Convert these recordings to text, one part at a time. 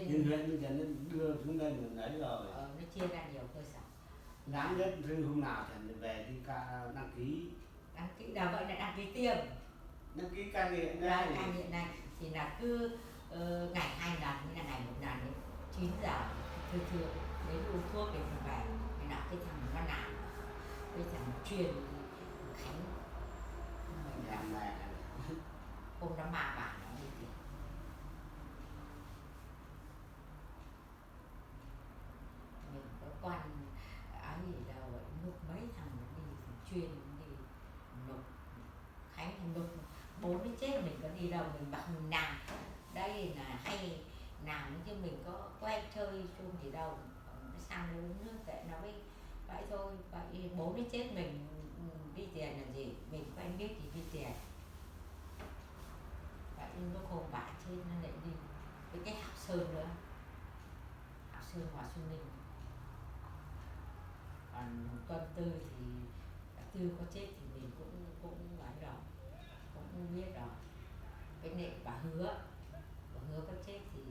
trên huyện bây giờ nó đưa xuống đây mình đấy rồi. Nó chia ra nhiều cơ sở. Đáng nhất từ hôm nào thì về đi ca đăng ký. Đăng ký là vậy là đăng ký tiêm. Đăng ký cai nghiện Cai đây. nghiện này thì là cứ ngày 2 lần, như là ngày 1 lần đến 9 giờ trưa đến uống thuốc để mình về. Thì là cái thằng nó làm, cái thằng truyền Khánh mình làm mẹ hôm đó mà bạn nó đi tìm. Mình có quan áo gì đâu vậy, nộp mấy thằng nó đi chuyên đi nộp. Khánh thì nộp 4 đến chết mình có đi đâu, mình bảo mình làm đây là hay làm chứ mình có quen chơi chung gì đâu. Nó sang nó uống nước tệ nó mới vậy thôi. Vậy 4 đến chết mình đi tiền là gì, mình quen biết thì đi tiền. Vậy lúc hôm bà chết nó lại đi với cái Hảo Sơn nữa, Hảo Sơn Hòa Xuân Ninh. Còn Tuân Tư thì Tư có chết thì mình cũng nói rồi, cũng biết rồi. Cái này bà Hứa có chết thì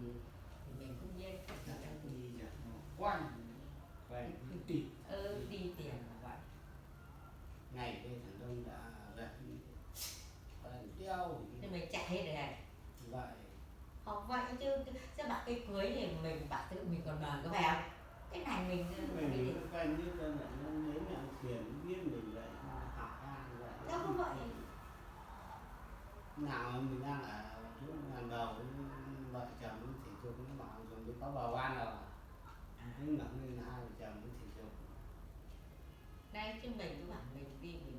mình cũng biết. Đi quan đi đi tiền là vậy. Ngày đây thằng Đông đã rạch đeo thì mình chạy hết rồi này. Vậy Không vậy chứ bảo cái cưới thì mình bảo tự mình còn mời có phải không? Cái này mình quen biết là nó lấy nhận tiền biết mình lại học ăn vậy. Đâu có vậy. Nào mình đang ở chỗ ngàn đầu với vợ chồng thì tôi cũng bảo rồi mới có bầu ăn rồi. Anh ngẩn lên 2 vợ chồng thì dục. Đây chứ mình cứ bảo mình đi mình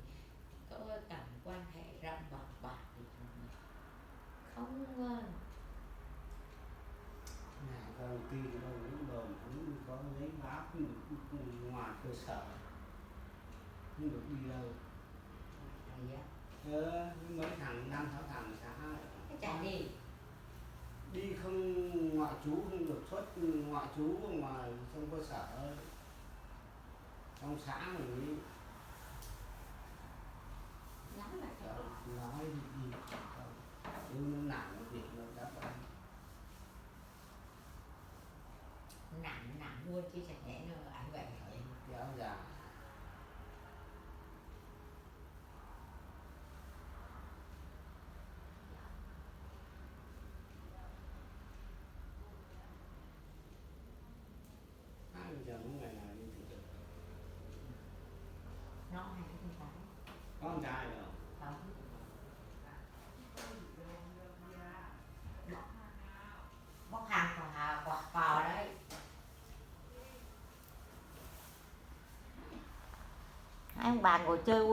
có cảm quan hệ rộng bạc bạc thì không Nhà công ty đâu những đồn cũng có lấy báo ngoài cơ sở không được đi đâu. Mấy thằng 5-6 thằng xã chạy đi. Đi không ngoại trú, không được xuất ngoại trú ở ngoài trong cơ sở trong xã mình đi. Nói đi không nhưng nó nản việc nó đã vậy. Nản luôn chứ chẳng lẽ nó ảnh vậy Kéo dài. Hai giờ mỗi ngày nào đi thì được. Nó hay cái con trai. Có con trai rồi. Không. Bóc hàng cò đấy. Hai ông bà ngồi chơi